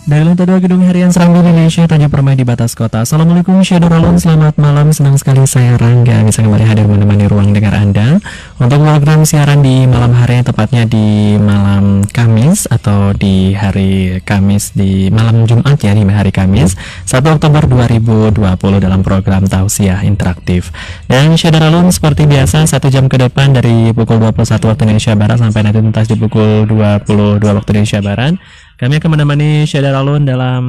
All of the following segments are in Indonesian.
Dari lantai 2 Gedung Harian Serambi Indonesia, Tanjung Permai di batas kota. Assalamualaikum Syedoralun, selamat malam. Senang sekali saya Rangga bisa kembali hadir menemani ruang dengar Anda untuk program siaran di malam hari, tepatnya di malam Kamis atau di hari Kamis, di malam Jumat ya, di hari Kamis 1 Oktober 2020 dalam program Tausiah Interaktif. Dan Syedoralun seperti biasa 1 jam ke depan dari pukul 21 waktu Indonesia Barat sampai nanti tuntas di pukul 22 waktu Indonesia Barat. Kami akan menemani Syedoralun dalam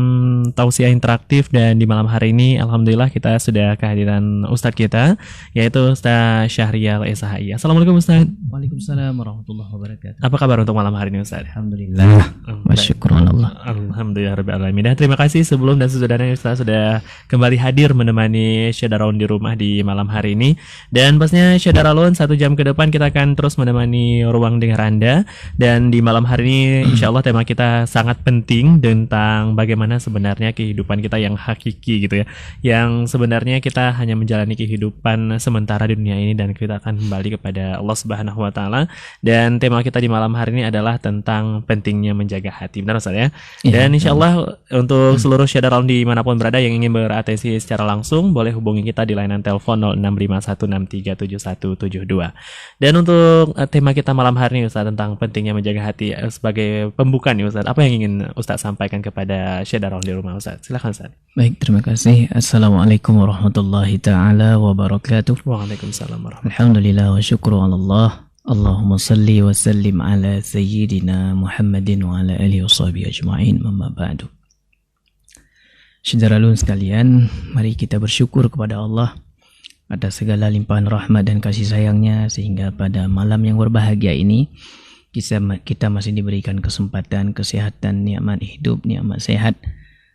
Tausiah Interaktif, dan di malam hari ini Alhamdulillah kita sudah kehadiran Ustadz kita, yaitu Ustadz Syahrial SHI. Assalamualaikum Ustadz. Waalaikumsalam warahmatullahi wabarakatuh. Apa kabar untuk malam hari ini Ustadz? Alhamdulillah. Masyukurullah. Alhamdulillah Rabbil Alamin. Dan terima kasih sebelum dan sesudahnya Ustadz sudah kembali hadir menemani Syedoralun di rumah di malam hari ini. Dan pastinya Syedoralun 1 jam ke depan kita akan terus menemani ruang dengar Anda. Dan di malam hari ini insya Allah tema kita sangat penting tentang bagaimana sebenarnya kehidupan kita yang hakiki gitu ya, yang sebenarnya kita hanya menjalani kehidupan sementara di dunia ini dan kita akan kembali kepada Allah Subhanahu wa taala. Dan tema kita di malam hari ini adalah tentang pentingnya menjaga hati, benar Ustaz ya? Dan insyaallah untuk seluruh Syedoralun dimanapun berada yang ingin beratensi secara langsung boleh hubungi kita di layanan telepon 0651637172. Dan untuk tema kita malam hari ini Ustaz tentang pentingnya menjaga hati, sebagai pembuka nih Ustaz, apa yang ingin Ustaz sampaikan kepada Syedoralun di rumah Ustaz? Silakan Ustaz. Baik, terima kasih. Assalamualaikum warahmatullahi taala wabarakatuh. Waalaikumsalam warahmatullahi. Alhamdulillah wa syukru ala Allah. Allahumma salli wa sallim ala sayyidina Muhammadin wa ala alihi wa sahbihi ajma'in. Amma ba'du. Syedoralun sekalian, mari kita bersyukur kepada Allah atas segala limpahan rahmat dan kasih sayangnya, sehingga pada malam yang berbahagia ini kita masih diberikan kesempatan, kesehatan, nikmat hidup, nikmat sehat,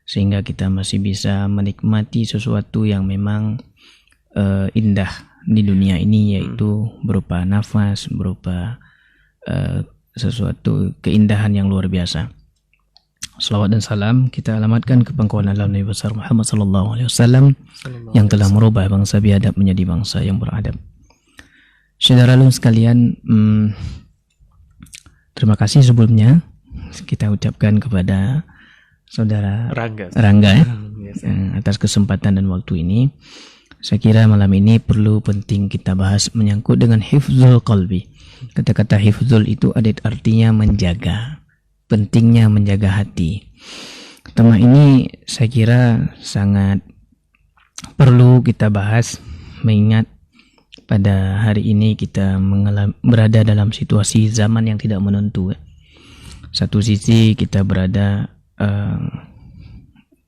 sehingga kita masih bisa menikmati sesuatu yang memang indah di dunia ini, yaitu berupa nafas, berupa sesuatu keindahan yang luar biasa. Salawat dan salam kita alamatkan ke pangkuan Nabi besar Muhammad sallallahu alaihi wasallam yang telah merubah bangsa biadab menjadi bangsa yang beradab. Syedoralun sekalian, terima kasih sebelumnya kita ucapkan kepada saudara Rangga atas kesempatan dan waktu ini. Saya kira malam ini perlu penting kita bahas menyangkut dengan hifzul qalbi. Kata-kata hifzul itu ada artinya menjaga, pentingnya menjaga hati. Tema ini saya kira sangat perlu kita bahas, mengingat pada hari ini kita berada dalam situasi zaman yang tidak menentu. Satu sisi kita berada,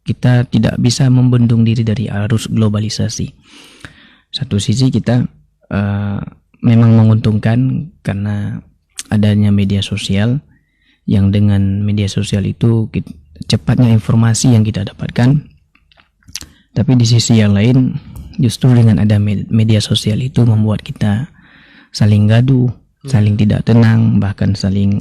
kita tidak bisa membendung diri dari arus globalisasi. Satu sisi kita memang menguntungkan karena adanya media sosial, yang dengan media sosial itu cepatnya informasi yang kita dapatkan. Tapi di sisi yang lain, justru dengan ada media sosial itu membuat kita saling gaduh, saling tidak tenang, bahkan saling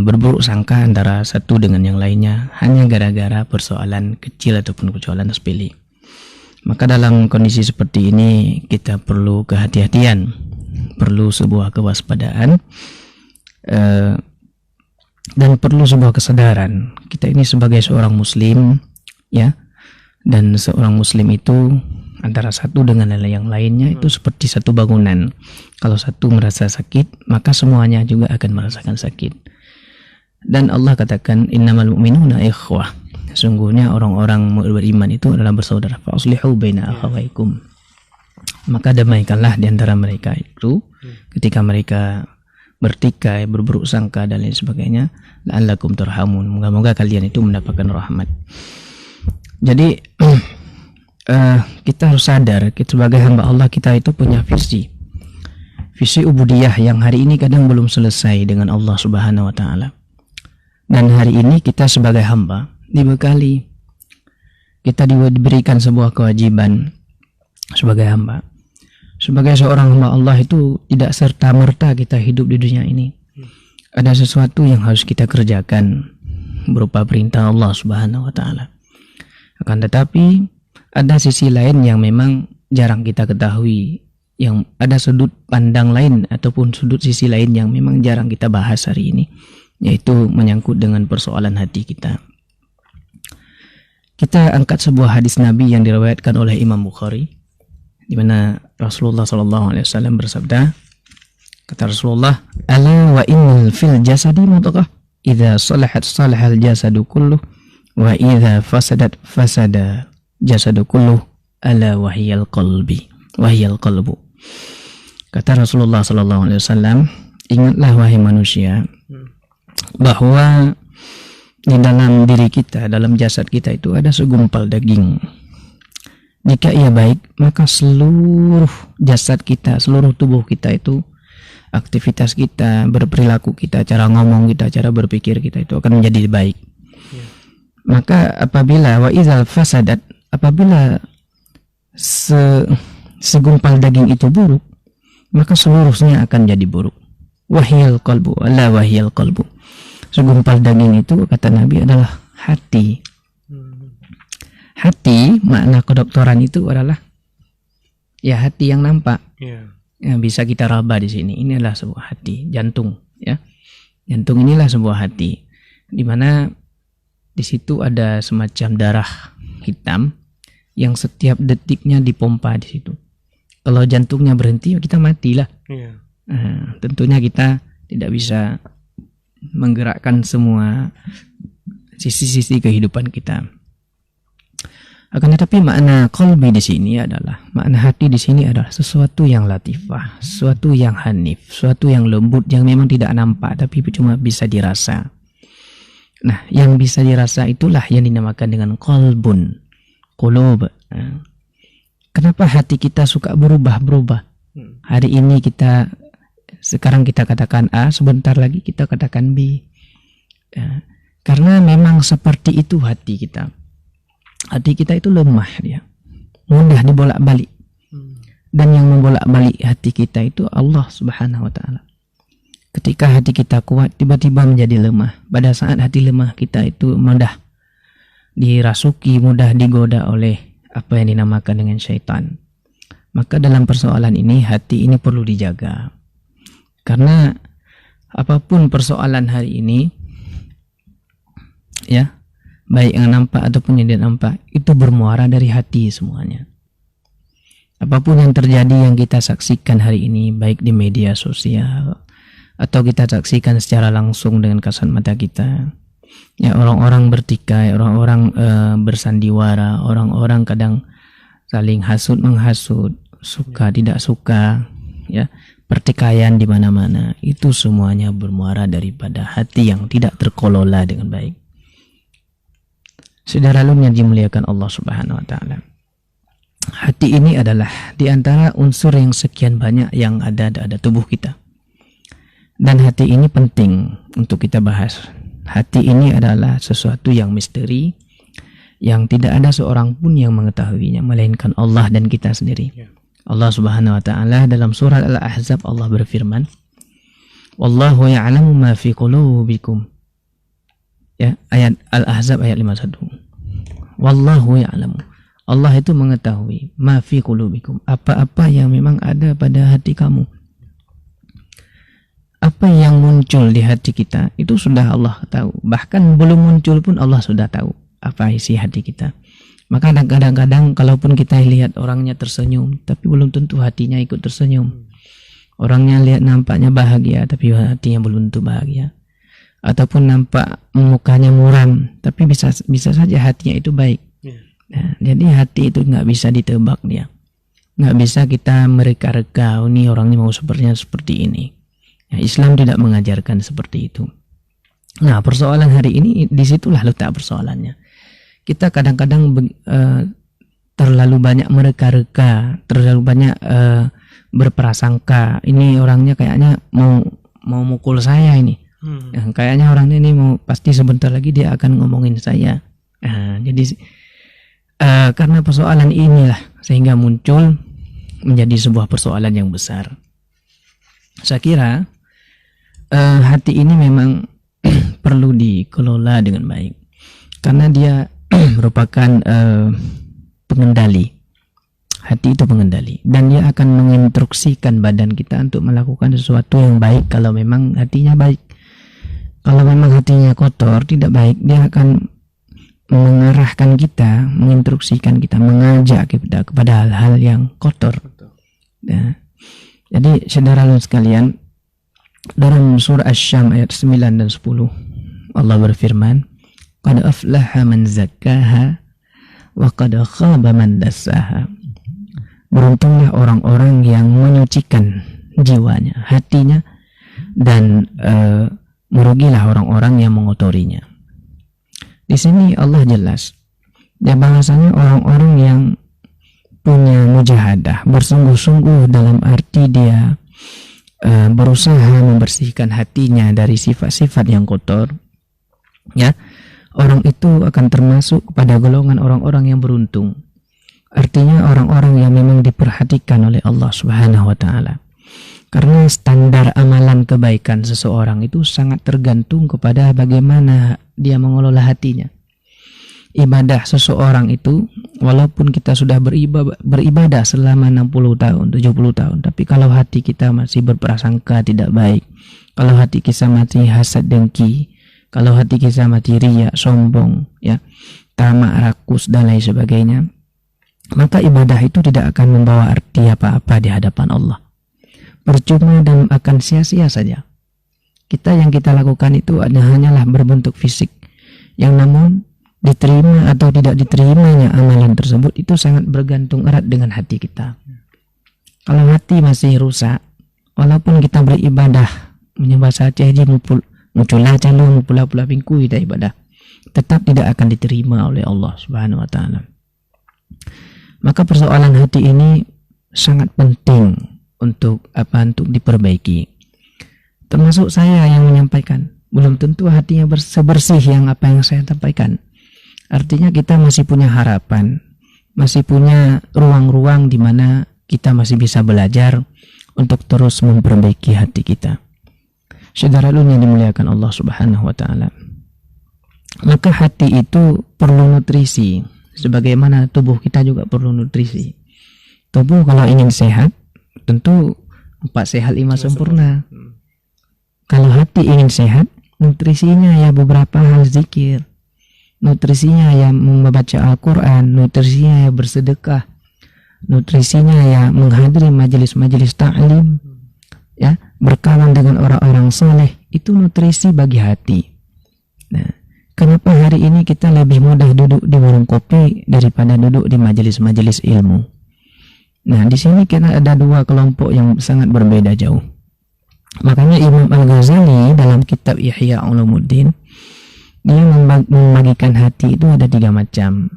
berburuk sangka antara satu dengan yang lainnya, hanya gara-gara persoalan kecil ataupun persoalan sepele. Maka dalam kondisi seperti ini kita perlu kehati-hatian, perlu sebuah kewaspadaan, dan perlu sebuah kesadaran. Kita ini sebagai seorang muslim ya, dan seorang muslim itu antara satu dengan yang lainnya itu seperti satu bangunan. Kalau satu merasa sakit, maka semuanya juga akan merasakan sakit. Dan Allah katakan innamal mu'minuna ikhwah. Sungguhnya orang-orang beriman itu adalah bersaudara. Fa aslihu baina akhawaykum. Maka damaikanlah di antara mereka itu ketika mereka bertikai, berburuk sangka dan lain sebagainya. La'allakum turhamun. Moga-moga kalian itu mendapatkan rahmat. Jadi kita harus sadar, kita sebagai hamba Allah, kita itu punya visi ubudiyah yang hari ini kadang belum selesai dengan Allah Subhanahu wa taala. Dan hari ini kita sebagai hamba dibekali, kita diberikan sebuah kewajiban sebagai hamba. Sebagai seorang hamba Allah itu tidak serta-merta kita hidup di dunia ini. Ada sesuatu yang harus kita kerjakan berupa perintah Allah Subhanahu wa taala. Akan tetapi ada sisi lain yang memang jarang kita ketahui, yang ada sudut pandang lain ataupun sudut sisi lain yang memang jarang kita bahas hari ini, yaitu menyangkut dengan persoalan hati kita. Kita angkat sebuah hadis Nabi yang diriwayatkan oleh Imam Bukhari, di mana Rasulullah SAW bersabda, kata Rasulullah, "Ala wa innal fil jasadi mudghah, idza salahat salahal jasadu kulluh, wa idza fasadat fasada jasadu kulluh, ala wahiyal qalbu." Kata Rasulullah SAW, ingatlah wahai manusia bahwa di dalam diri kita, dalam jasad kita itu ada segumpal daging. Jika ia baik, maka seluruh jasad kita, seluruh tubuh kita itu, aktivitas kita, berperilaku kita, cara ngomong kita, cara berpikir kita itu akan menjadi baik. Maka apabila wa idzal fasadat, apabila segumpal daging itu buruk, maka seluruhnya akan jadi buruk. Wahiyal qalbu, la wahiyal qalbu. Segumpal daging itu, kata Nabi, adalah hati. Hati, makna kedokteran itu adalah ya hati yang nampak. Ya, bisa kita raba di sini. Ini adalah sebuah hati, jantung, ya. Jantung inilah sebuah hati, di mana di situ ada semacam darah hitam yang setiap detiknya dipompa di situ. Kalau jantungnya berhenti, kita matilah. Tentunya kita tidak bisa menggerakkan semua sisi-sisi kehidupan kita. Akan tetapi makna qalbi di sini adalah, makna hati di sini adalah sesuatu yang latifah, sesuatu yang hanif, sesuatu yang lembut, yang memang tidak nampak tapi cuma bisa dirasa. Nah, yang bisa dirasa itulah yang dinamakan dengan qalbun, qulub. Kenapa hati kita suka berubah-berubah? Hari ini sekarang kita katakan A, sebentar lagi kita katakan B. Karena memang seperti itu hati kita. Hati kita itu lemah, dia mudah dibolak-balik. Dan yang membolak-balik hati kita itu Allah Subhanahu wa Ta'ala. Ketika hati kita kuat, tiba-tiba menjadi lemah. Pada saat hati lemah, kita itu mudah dirasuki, mudah digoda oleh apa yang dinamakan dengan syaitan. Maka dalam persoalan ini, hati ini perlu dijaga. Karena apapun persoalan hari ini, ya, baik yang nampak ataupun yang tidak nampak, itu bermuara dari hati semuanya. Apapun yang terjadi yang kita saksikan hari ini, baik di media sosial atau kita saksikan secara langsung dengan kasat mata kita, ya, orang-orang bertikai, orang-orang bersandiwara, orang-orang kadang saling hasut menghasut, suka tidak suka, ya, pertikaian di mana-mana, itu semuanya bermuara daripada hati yang tidak terkelola dengan baik. Saudara yang dimuliakan Allah Subhanahu wa Ta'ala, hati ini adalah di antara unsur yang sekian banyak yang ada tubuh kita. Dan hati ini penting untuk kita bahas. Hati ini adalah sesuatu yang misteri, yang tidak ada seorang pun yang mengetahuinya melainkan Allah dan kita sendiri. Allah Subhanahu wa Ta'ala dalam surat Al-Ahzab, Allah berfirman, "Wallahu ya'lamu ma fi qulubikum." Ya, ayat Al-Ahzab ayat 51. Wallahu ya'lamu. Allah itu mengetahui ma fi qulubikum, apa-apa yang memang ada pada hati kamu. Apa yang muncul di hati kita itu sudah Allah tahu. Bahkan belum muncul pun Allah sudah tahu apa isi hati kita. Maka kadang-kadang kalaupun kita lihat orangnya tersenyum, tapi belum tentu hatinya ikut tersenyum. Orangnya lihat nampaknya bahagia, tapi hatinya belum tentu bahagia. Ataupun nampak mukanya muram, tapi bisa saja hatinya itu baik. Nah, jadi hati itu nggak bisa ditebak dia. Nggak bisa kita mereka-reka, oh, ini orangnya mau seperti ini. Ya, Islam tidak mengajarkan seperti itu. Nah, persoalan hari ini disitulah letak persoalannya. Kita kadang-kadang terlalu banyak mereka-reka, terlalu banyak berprasangka. Ini orangnya kayaknya mau mukul saya ini. Kayaknya orangnya ini mau, pasti sebentar lagi dia akan ngomongin saya. Jadi karena persoalan inilah sehingga muncul menjadi sebuah persoalan yang besar. Saya kira hati ini memang perlu dikelola dengan baik, karena dia merupakan pengendali. Hati itu pengendali, dan dia akan menginstruksikan badan kita untuk melakukan sesuatu yang baik kalau memang hatinya baik. Kalau memang hatinya kotor, tidak baik, dia akan mengarahkan kita, menginstruksikan kita, mengajak kita kepada hal-hal yang kotor. Ya. Jadi saudara sekalian, dalam surah Asy-Syam ayat 9 dan 10 Allah berfirman, qad aflaha man zakkaha wa qad khaba man dassaha. Beruntunglah orang-orang yang menyucikan jiwanya, hatinya, dan merugilah orang-orang yang mengotorinya. Di sini Allah jelas ya bahwasanya orang-orang yang punya mujahadah, bersungguh-sungguh dalam arti dia berusaha membersihkan hatinya dari sifat-sifat yang kotor, ya, orang itu akan termasuk pada golongan orang-orang yang beruntung. Artinya orang-orang yang memang diperhatikan oleh Allah Subhanahu wa taala. Karena standar amalan kebaikan seseorang itu sangat tergantung kepada bagaimana dia mengelola hatinya. Ibadah seseorang itu, walaupun kita sudah beribadah selama 60 tahun, 70 tahun, tapi kalau hati kita masih berprasangka tidak baik, kalau hati kita masih hasad dengki, kalau hati kita masih riya, sombong, ya, tamak, rakus, dan lain sebagainya, maka ibadah itu tidak akan membawa arti apa-apa di hadapan Allah. Percuma dan akan sia-sia saja. Yang kita lakukan itu hanyalah berbentuk fisik, yang namun diterima atau tidak diterimanya amalan tersebut itu sangat bergantung erat dengan hati kita. Kalau hati masih rusak, walaupun kita beribadah menyembah saja muncullah calon pula-pula pingku kita ibadah, tetap tidak akan diterima oleh Allah Subhanahu wa taala. Maka persoalan hati ini sangat penting untuk diperbaiki. Termasuk saya yang menyampaikan, belum tentu hatinya sebersih yang apa yang saya sampaikan. Artinya kita masih punya harapan, masih punya ruang-ruang di mana kita masih bisa belajar untuk terus memperbaiki hati kita. Saudara yang dimuliakan Allah Subhanahu wa taala. Maka hati itu perlu nutrisi, sebagaimana tubuh kita juga perlu nutrisi. Tubuh kalau ingin sehat, tentu 4 sehat 5 sempurna. Kalau hati ingin sehat, nutrisinya ya beberapa hal zikir, nutrisinya ya membaca Al-Quran, nutrisinya ya bersedekah, nutrisinya ya menghadiri majelis-majelis ta'lim, ya, berkawan dengan orang-orang soleh. Itu nutrisi bagi hati. Nah, kenapa hari ini kita lebih mudah duduk di warung kopi daripada duduk di majelis-majelis ilmu? Nah, di sini kita ada 2 kelompok yang sangat berbeda jauh. Makanya Imam Al-Ghazali dalam kitab Ihya Ulumuddin, dia membagikan hati itu ada 3 macam.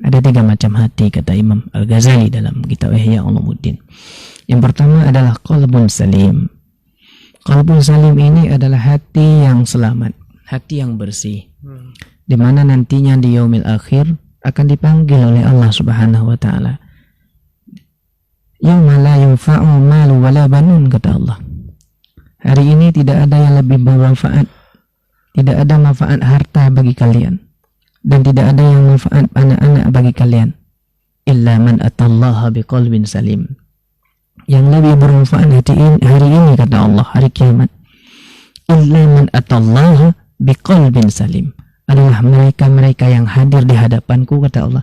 Ada 3 macam hati, kata Imam Al-Ghazali dalam kitab Ihya Ulumuddin. Yang pertama adalah qalbun salim. Qalbun salim ini adalah hati yang selamat, hati yang bersih, di mana nantinya di yaumil akhir akan dipanggil oleh Allah Subhanahu wa taala. Yauma la yunfa'u malu wala banun, kata Allah. Hari ini tidak ada yang lebih bermanfaat, tidak ada manfaat harta bagi kalian, dan tidak ada yang manfaat anak-anak bagi kalian, illa man atallaha biqalbin salim. Yang lebih bermanfaat hari ini, kata Allah, hari kiamat, illa man atallaha biqalbin salim, adalah mereka-mereka yang hadir di hadapanku, kata Allah,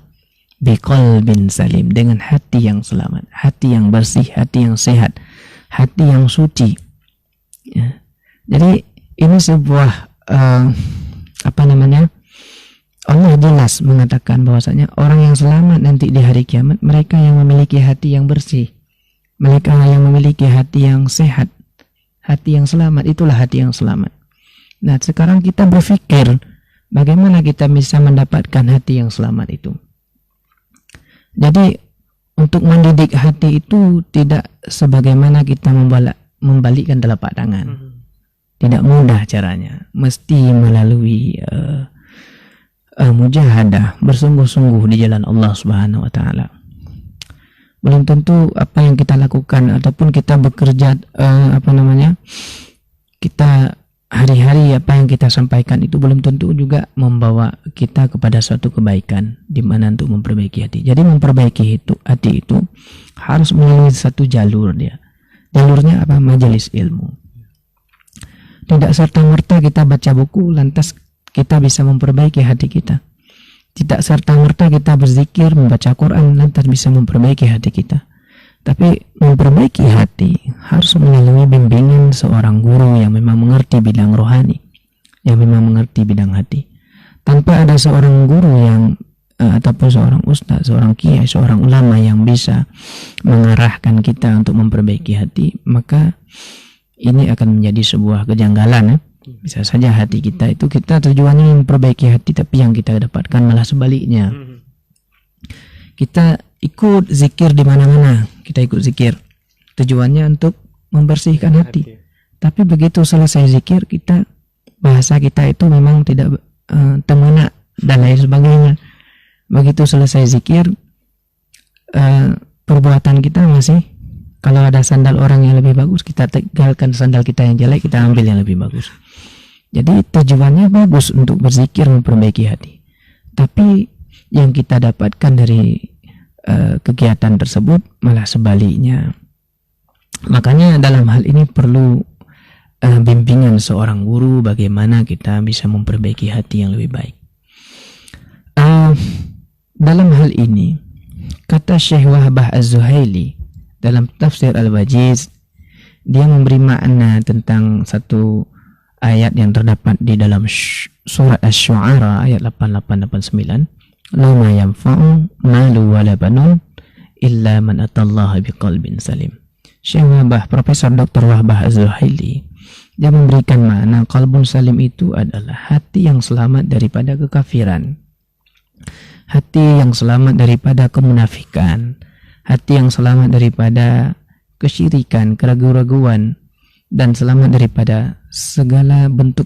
biqalbin salim, dengan hati yang selamat, hati yang bersih, hati yang sehat, hati yang suci. Ya. Jadi ini sebuah Allah jelas mengatakan bahwasanya orang yang selamat nanti di hari kiamat, mereka yang memiliki hati yang bersih, mereka yang memiliki hati yang sehat, hati yang selamat, itulah hati yang selamat. Nah, sekarang kita berpikir bagaimana kita bisa mendapatkan hati yang selamat itu. Jadi untuk mendidik hati itu tidak sebagaimana kita membalikkan telapak tangan. Tidak mudah caranya. Mesti melalui mujahadah, bersungguh-sungguh di jalan Allah Subhanahu wa taala. Belum tentu apa yang kita lakukan ataupun kita bekerja kita hari-hari apa yang kita sampaikan itu belum tentu juga membawa kita kepada suatu kebaikan di mana untuk memperbaiki hati. Jadi memperbaiki hati itu harus melalui satu jalur dia. Jalurnya apa? Majelis ilmu. Tidak serta-merta kita baca buku lantas kita bisa memperbaiki hati kita. Tidak serta-merta kita berzikir, membaca Quran lantas bisa memperbaiki hati kita. Tapi memperbaiki hati harus melalui bimbingan seorang guru yang memang mengerti bidang rohani, yang memang mengerti bidang hati. Tanpa ada seorang guru yang ataupun seorang ustaz, seorang kiai, seorang ulama yang bisa mengarahkan kita untuk memperbaiki hati, maka ini akan menjadi sebuah kejanggalan. Bisa saja hati kita itu, kita tujuannya memperbaiki hati, tapi yang kita dapatkan malah sebaliknya. Kita ikut zikir di mana-mana, kita ikut zikir, tujuannya untuk membersihkan hati. Tapi begitu selesai zikir, kita bahasa kita itu memang tidak temena dan lain sebagainya. Begitu selesai zikir, perbuatan kita masih, kalau ada sandal orang yang lebih bagus, kita tinggalkan sandal kita yang jelek, kita ambil yang lebih bagus. Jadi tujuannya bagus untuk berzikir, memperbaiki hati. Tapi yang kita dapatkan dari kegiatan tersebut malah sebaliknya. Makanya dalam hal ini perlu bimbingan seorang guru bagaimana kita bisa memperbaiki hati yang lebih baik. Dalam hal ini, kata Syekh Wahbah Az-Zuhaili dalam tafsir Al-Wajiz, dia memberi makna tentang satu ayat yang terdapat di dalam surat Asy-Syu'ara ayat 8889. La ma yanfa'u malu wala banun illa man atallaha biqalbin salim. Syekh Wahbah, Profesor Dr. Wahbah Az-Zuhaili, dia memberikan makna qalbun salim itu adalah hati yang selamat daripada kekafiran, hati yang selamat daripada kemunafikan, hati yang selamat daripada kesyirikan, keraguan-raguan, dan selamat daripada segala bentuk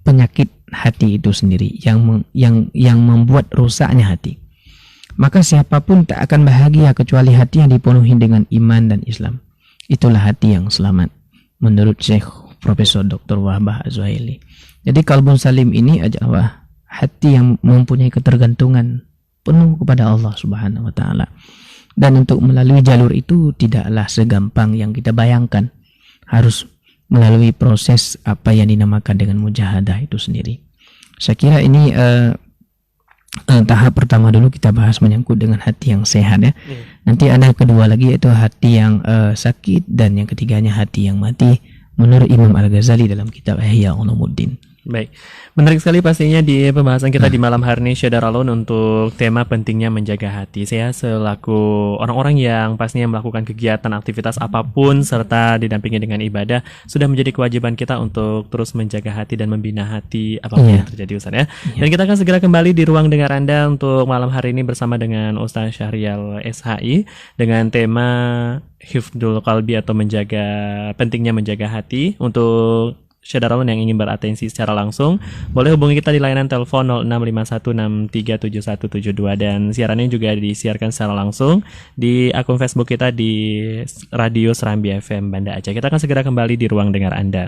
penyakit hati itu sendiri yang membuat rusaknya hati. Maka siapapun tak akan bahagia kecuali hati yang dipenuhi dengan iman dan Islam. Itulah hati yang selamat menurut Syekh Profesor Dr. Wahbah Az-Zuhaili. Jadi kalbun salim ini adalah hati yang mempunyai ketergantungan penuh kepada Allah Subhanahu wa taala. Dan untuk melalui jalur itu tidaklah segampang yang kita bayangkan. Harus melalui proses apa yang dinamakan dengan mujahadah itu sendiri. Saya kira ini tahap pertama dulu kita bahas menyangkut dengan hati yang sehat ya. Nanti ada kedua lagi yaitu hati yang sakit, dan yang ketiganya hati yang mati menurut Imam Al-Ghazali dalam kitab Ihya Ulumuddin. Baik, menarik sekali pastinya di pembahasan kita di malam hari ini, Syekh Daralun, untuk tema pentingnya menjaga hati. Saya selaku orang-orang yang pastinya melakukan kegiatan aktivitas apapun serta didampingi dengan ibadah, sudah menjadi kewajiban kita untuk terus menjaga hati dan membina hati apapun yang terjadi, Ustaz ya. Dan kita akan segera kembali di ruang dengar Anda untuk malam hari ini bersama dengan Ustaz Syahrial SHI dengan tema Hifdul Qalbi atau pentingnya menjaga hati. Untuk Syekh Daralun yang ingin beratensi secara langsung, boleh hubungi kita di layanan telepon 0651637172, dan siarannya juga disiarkan secara langsung di akun Facebook kita di Radio Serambi FM Banda Aceh. Kita akan segera kembali di ruang dengar Anda.